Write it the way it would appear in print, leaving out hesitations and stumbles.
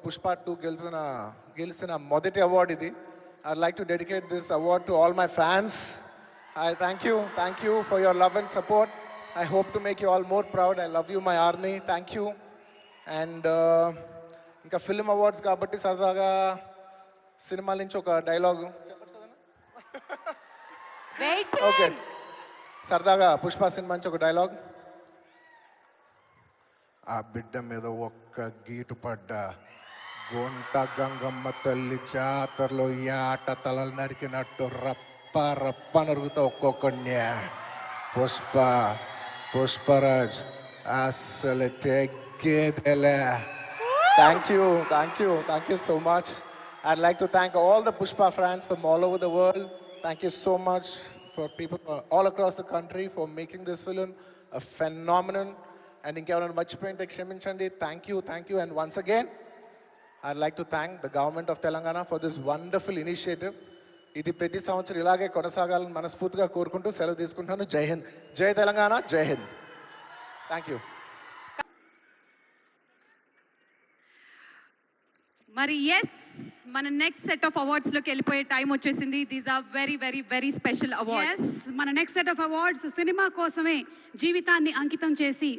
పుష్ప 2 గెలిచిన మొదటి అవార్డు ఇది. I'd like to dedicate this award to all my fans. I thank you for your love and support. I hope to make you all more proud. I love you, my army. Thank you. And ఇంకా film awards కాబట్టి సరదాగా సినిమాల నుంచి ఒక dialogue okay, సరదాగా Pushpa cinema నుంచి ఒక dialogue. ఆ బిడ్డ మీద ఒక్క గీటు పడ్డా గుంట గంగమ్మ తల్లి జాతరలో ఈ ఆట తలలు నరికినట్టు రప్ప రప్ప నరుగుతా ఒక్కొక్కడిని. పుష్పరాజ్ అస్సలు తెగ్గేదేలే. Thank you so much. I'd like to thank all the Pushpa fans from all over the world. Thank you so much for people all across the country for making this film a phenomenon. And ఇంకెవరైనా మర్చిపోయింటే క్షమించండి. Thank you. And once again, I'd like to thank the government of Telangana for this wonderful initiative. ఇది ప్రతి సంవత్సరం ఇలాగే కొనసాగాలని మనస్ఫూర్తిగా కోరుకుంటూ సెలవు తీసుకుంటున్నాను. జై హింద్, జై తెలంగాణ, జై హింద్. Thank you. మరి ఎస్, మన నెక్స్ట్ సెట్ ఆఫ్ అవార్డ్స్ లోకి వెళ్ళిపోయే టైం వచ్చేసింది. These are very very very special awards. మన next set of awards cinema కోసమే జీవితాన్ని అంకితం చేసి